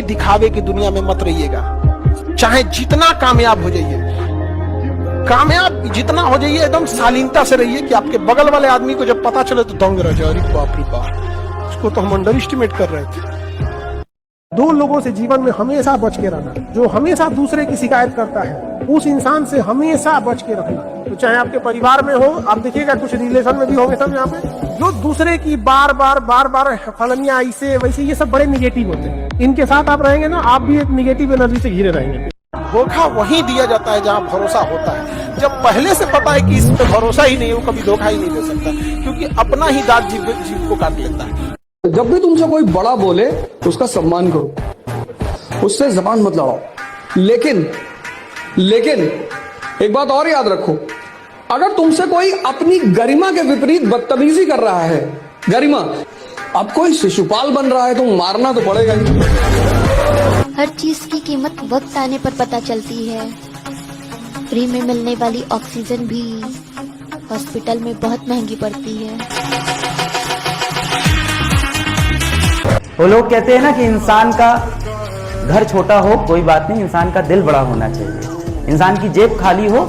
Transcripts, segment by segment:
दिखावे की दुनिया में मत रहिएगा। चाहे जितना कामयाब हो जाइए, कामयाब जितना हो जाइए, एकदम शालीनता से रहिए कि आपके बगल वाले आदमी को जब पता चले तो दंग रह जाए, अरे बाप रे बाप, उसको तो हम अंडर एस्टिमेट कर रहे थे। दो लोगों से जीवन में हमेशा बच के रहना, जो हमेशा दूसरे की शिकायत करता है उस इंसान से हमेशा बच के रखना। तो चाहे आपके परिवार में हो, आप देखिएगा कुछ रिलेशन में भी होंगे सब यहाँ पे, जो दूसरे की बार बार फलनिया ऐसे वैसे, ये सब बड़े निगेटिव होते हैं। इनके साथ आप रहेंगे ना, आप भी एक निगेटिव एनर्जी से घिरे रहेंगे। धोखा वहीं दिया जाता है जहाँ भरोसा होता है। जब पहले से पता है कि इस पे भरोसा ही नहीं, वो कभी धोखा ही नहीं दे सकता, क्योंकि अपना ही दांत जीव को काट लेता है। जब भी तुमसे कोई बड़ा बोले तो उसका सम्मान करो, उससे जबान मत लड़ाओ। लेकिन एक बात और याद रखो, अगर तुमसे कोई अपनी गरिमा के विपरीत बदतमीजी कर रहा है, गरिमा, अब कोई शिशुपाल बन रहा है तो मारना तो पड़ेगा ही। हर चीज की कीमत वक्त आने पर पता चलती है। फ्री में मिलने वाली ऑक्सीजन भी हॉस्पिटल में बहुत महंगी पड़ती है। वो लोग कहते हैं ना कि इंसान का घर छोटा हो कोई बात नहीं, इंसान का दिल बड़ा होना चाहिए। इंसान की जेब खाली हो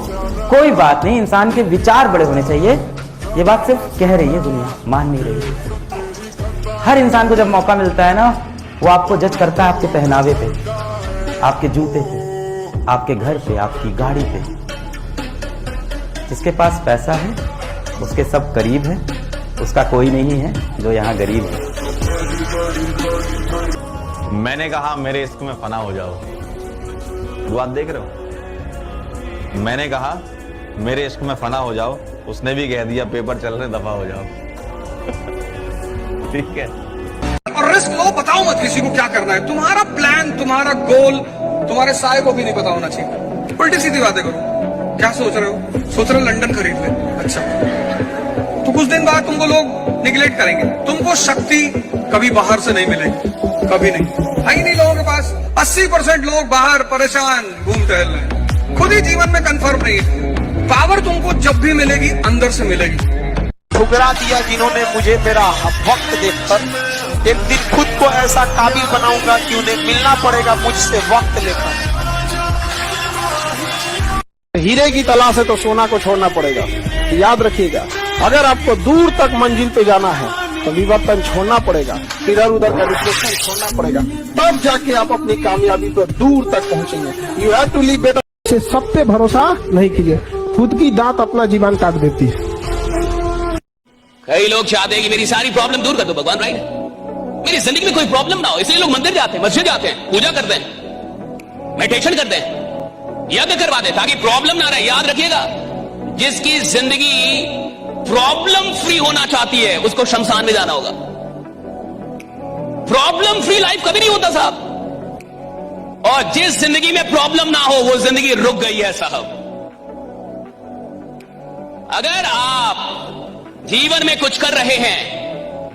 कोई बात नहीं, इंसान के विचार बड़े होने चाहिए। ये बात सिर्फ कह रही है दुनिया, मान नहीं रही है। हर इंसान को जब मौका मिलता है ना, वो आपको जज करता है आपके पहनावे पे, आपके जूते पे, आपके घर पे, आपकी गाड़ी पे। जिसके पास पैसा है उसके सब करीब है, उसका कोई नहीं है जो यहाँ गरीब है। मैंने कहा मेरे इश्क में फना हो जाओ, बात देख रहे हो। मैंने कहा मेरे इश्क में फना हो जाओ, उसने भी कह दिया पेपर चल रहे, दफा हो जाओ। ठीक है, और रिस्क लो, बताओ मत किसी को क्या करना है। तुम्हारा प्लान, तुम्हारा गोल तुम्हारे साय को भी नहीं पता होना चाहिए। उल्टी सीधी बातें करो। क्या सोच रहे हो? सोच रहे हो लंदन खरीद ले, अच्छा, तो कुछ दिन बाद तुमको लोग निगलेक्ट करेंगे। तुमको शक्ति कभी बाहर से नहीं मिलेगी, कभी नहीं, है ही नहीं लोगों के पास। 80% लोग बाहर परेशान घूम टहल रहे हैं, खुद ही जीवन में कंफर्म नहीं है। पावर तुमको जब भी मिलेगी अंदर से मिलेगी। ठुकरा दिया जिन्होंने मुझे मेरा वक्त देखकर, एक दिन खुद को ऐसा काबिल बनाऊंगा कि उन्हें मिलना पड़ेगा मुझसे वक्त लेकर। हीरे की तलाश है तो सोना को छोड़ना पड़ेगा। याद रखिएगा, अगर आपको दूर तक मंजिल पे जाना है तो विवर्तन छोड़ना पड़ेगा, इधर उधर का डिस्ट्रैक्शन छोड़ना पड़ेगा, तब जाके आप अपनी कामयाबी पर दूर तक पहुंचेंगे। You have to live better. सब पे भरोसा नहीं कीजिए, खुद की दांत अपना जीवन काट देती है। कई लोग चाहते हैं कि मेरी सारी प्रॉब्लम दूर कर दो भगवान, राइट? मेरी जिंदगी में कोई प्रॉब्लम ना हो, इसलिए लोग मंदिर जाते हैं, मस्जिद जाते हैं, पूजा करते हैं, मेडिटेशन करते हैं, यज्ञ करवाते हैं ताकि प्रॉब्लम ना रहे। याद रखिएगा, जिसकी जिंदगी प्रॉब्लम फ्री होना चाहती है उसको शमशान में जाना होगा। प्रॉब्लम फ्री लाइफ कभी नहीं होता साहब, और जिस जिंदगी में प्रॉब्लम ना हो वो जिंदगी रुक गई है साहब। अगर आप जीवन में कुछ कर रहे हैं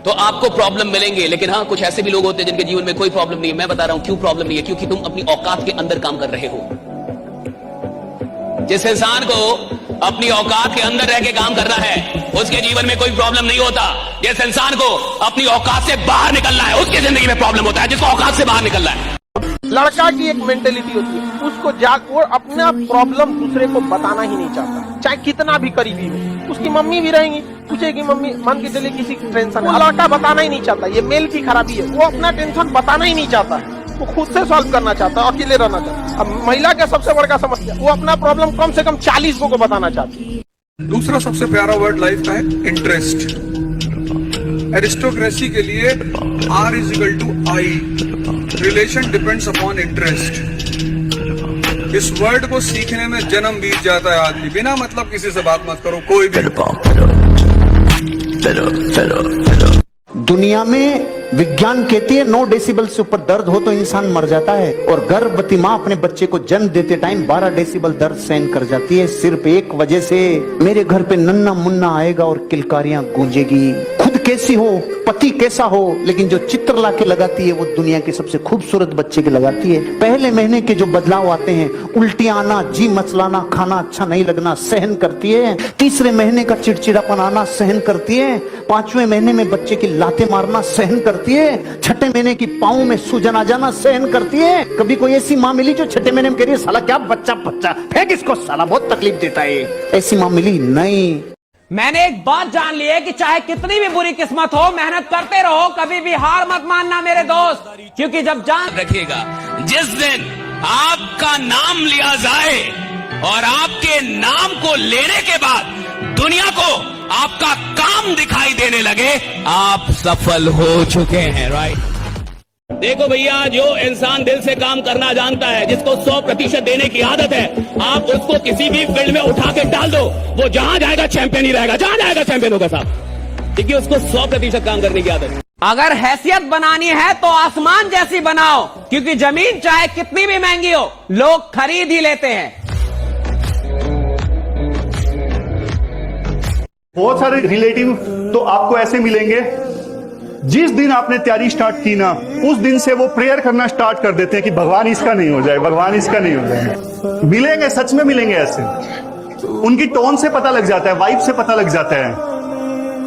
तो आपको प्रॉब्लम मिलेंगे, लेकिन हाँ, कुछ ऐसे भी लोग होते हैं जिनके जीवन में कोई प्रॉब्लम नहीं है। मैं बता रहा हूं क्यों प्रॉब्लम नहीं है, क्योंकि तुम अपनी औकात के अंदर काम कर रहे हो। जिस इंसान को अपनी औकात के अंदर रह के काम करना है उसके जीवन में कोई प्रॉब्लम नहीं होता। जिस इंसान को अपनी औकात से बाहर निकलना है उसकी जिंदगी में प्रॉब्लम होता है, जिसको औकात से बाहर निकलना है। लड़का की एक मेंटेलिटी होती है, उसको वो अपना प्रॉब्लम दूसरे को बताना ही नहीं चाहता, चाहे कितना भी करीबी हो। उसकी मम्मी भी रहेंगी, पूछेगी मम्मी, मान के चले किसी की टेंशन, वो लड़का बताना ही नहीं चाहता। ये मेल की खराबी है, वो अपना टेंशन बताना ही नहीं चाहता, वो खुद से सॉल्व करना चाहता है, अकेले रहना चाहता है। अब महिला का सबसे बड़ा समस्या, वो अपना प्रॉब्लम कम से कम 40 को बताना चाहती है। दूसरा सबसे प्यारा वर्ड लाइफ का है इंटरेस्ट। एरिस्टोक्रेसी के लिए R=I, relation depends upon interest. इस वर्ड को सीखने में जन्म बीत जाता है आदमी। बिना मतलब किसी से बात मत करो, कोई भी। दुनिया में विज्ञान कहती है 9 डेसिबल से ऊपर दर्द हो तो इंसान मर जाता है, और गर्भवती माँ अपने बच्चे को जन्म देते टाइम 12 डेसिबल दर्द सहन कर जाती है, सिर्फ एक वजह से, मेरे घर पे नन्ना मुन्ना आएगा और किलकारियां गूंजेगी। खुद कैसी हो, पति कैसा हो, लेकिन जो चित्र ला के लगाती है वो दुनिया के सबसे खूबसूरत बच्चे के लगाती है। पहले महीने के जो बदलाव आते हैं, उल्टियां आना, जी मचलाना, खाना अच्छा नहीं लगना, सहन करती है। तीसरे महीने का चिड़चिड़ापन आना सहन करती है। पांचवें महीने में बच्चे की लातें मारना सहन करती है। छठे महीने की पाँव में सूजन आ जाना सहन करती है। कभी कोई ऐसी माँ मिली जो छठे महीने में कह रही है साला क्या बच्चा बच्चा फेंक इसको, साला बहुत तकलीफ देता है? ऐसी माँ मिली नहीं। मैंने एक बात जान ली है कि चाहे कितनी भी बुरी किस्मत हो, मेहनत करते रहो, कभी भी हार मत मानना मेरे दोस्त, क्योंकि जब जान रखिएगा, जिस दिन आपका नाम लिया जाए और आपके नाम को लेने के बाद दुनिया को आपका काम दिखाई देने लगे, आप सफल हो चुके हैं। राइट? देखो भैया, जो इंसान दिल से काम करना जानता है, जिसको 100% देने की आदत है, आप उसको किसी भी फील्ड में उठा के डाल दो, वो जहां जाएगा चैंपियन ही रहेगा, जहां जाएगा चैंपियन होगा साहब, क्योंकि उसको 100% काम करने की आदत है। अगर हैसियत बनानी है तो आसमान जैसी बनाओ, क्योंकि जमीन चाहे कितनी भी महंगी हो, लोग खरीद ही लेते हैं। बहुत सारे रिलेटिव तो आपको ऐसे मिलेंगे, जिस दिन आपने तैयारी स्टार्ट की ना, उस दिन से वो प्रेयर करना स्टार्ट कर देते हैं कि भगवान इसका नहीं हो जाए, भगवान इसका नहीं हो जाए। मिलेंगे, सच में मिलेंगे ऐसे। उनकी टोन से पता लग जाता है, वाइब से पता लग जाता है,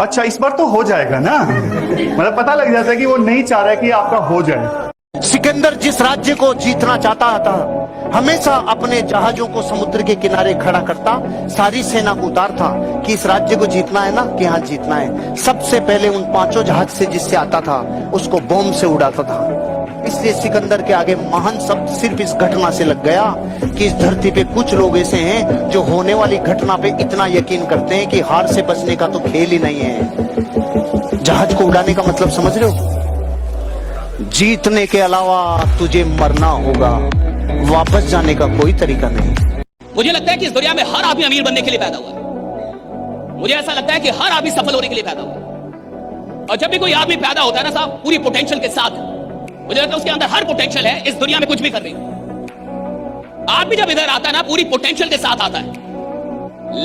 अच्छा इस बार तो हो जाएगा ना, मतलब पता लग जाता है कि वो नहीं चाह रहा है कि आपका हो जाए। सिकंदर जिस राज्य को जीतना चाहता था, हमेशा अपने जहाजों को समुद्र के किनारे खड़ा करता, सारी सेना को उतारता कि इस राज्य को जीतना है ना, कि हाँ जीतना है। सबसे पहले उन 5 जहाज से जिससे आता था उसको बॉम्ब से उड़ाता था। इसलिए सिकंदर के आगे महान शब्द सिर्फ इस घटना से लग गया कि इस धरती पे कुछ लोग ऐसे हैं जो होने वाली घटना पे इतना यकीन करते हैं कि हार से बचने का तो खेल ही नहीं है। जहाज को उड़ाने का मतलब समझ रहे हो? जीतने के अलावा तुझे मरना होगा, वापस जाने का कोई तरीका नहीं। मुझे लगता है कि इस दुनिया में हर आदमी अमीर बनने के लिए पैदा हुआ है। मुझे ऐसा लगता है कि हर आदमी सफल होने के लिए पैदा हुआ है। और जब भी कोई आदमी पैदा होता है ना साहब, पूरी पोटेंशियल के साथ, मुझे लगता है उसके अंदर हर पोटेंशियल है, इस दुनिया में कुछ भी कर रही है। आदमी जब इधर आता है ना, पूरी पोटेंशियल के साथ आता है,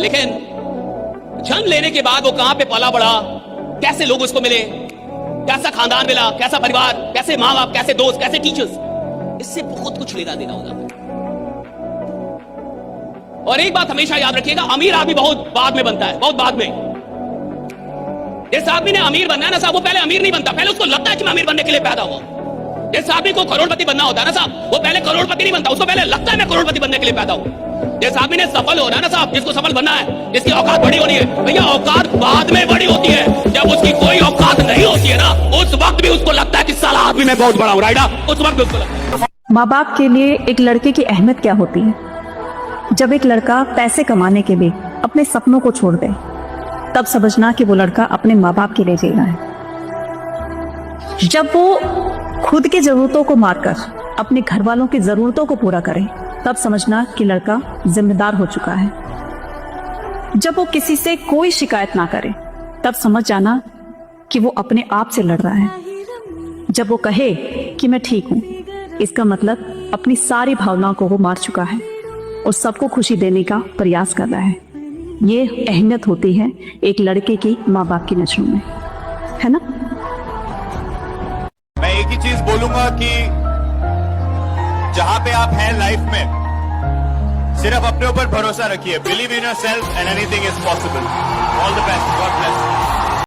लेकिन जन्म लेने के बाद वो कहां पे पला बड़ा, कैसे लोग उसको मिले, कैसा खानदान मिला, कैसा परिवार, कैसे माँ बाप, कैसे दोस्त, कैसे टीचर्स, इससे बहुत कुछ लेना देना होता है। और एक बात हमेशा याद रखिएगा, अमीर आदमी बहुत बाद में बनता है, बहुत बाद में। जिस आदमी ने अमीर बनना है ना साहब, वो पहले अमीर नहीं बनता, पहले उसको लगता है कि मैं अमीर बनने के लिए पैदा हुआ। जिस आदमी को करोड़पति बनना होता है ना साहब, वो पहले करोड़पति नहीं बनता, उसको पहले लगता है मैं करोड़पति बनने के लिए पैदा हुआ। जिस आदमी ने सफल होना है ना साहब, जिसको सफल बनना है, जिसकी औकात बड़ी होनी है, भैया औकात बाद में बड़ी होती है। जब उसकी कोई औकात नहीं होती है ना, उस वक्त भी उसको लगता है कि साला आदमी मैं बहुत बड़ा हूं। राइट? उस वक्त भी उसको लगता है। माँ बाप के लिए एक लड़के की अहमियत क्या होती है? जब एक लड़का पैसे कमाने के लिए अपने सपनों को छोड़ दे, तब समझना कि वो लड़का अपने माँ बाप के लिए जी रहा है। जब वो खुद की जरूरतों को मारकर अपने घर वालों की जरूरतों को पूरा करे, तब समझना कि लड़का जिम्मेदार हो चुका है। जब वो किसी से कोई शिकायत ना करे, तब समझ जाना कि वो अपने आप से लड़ रहा है। जब वो कहे कि मैं ठीक हूं, इसका मतलब अपनी सारी भावनाओं को वो मार चुका है और सबको खुशी देने का प्रयास कर रहा है। ये अहमियत होती है एक लड़के की माँ बाप की नजरों में, है ना? मैं एक ही चीज बोलूंगा कि जहां पे आप हैं लाइफ में, सिर्फ अपने ऊपर भरोसा रखिए। Believe in yourself and anything is possible. All the best, God bless.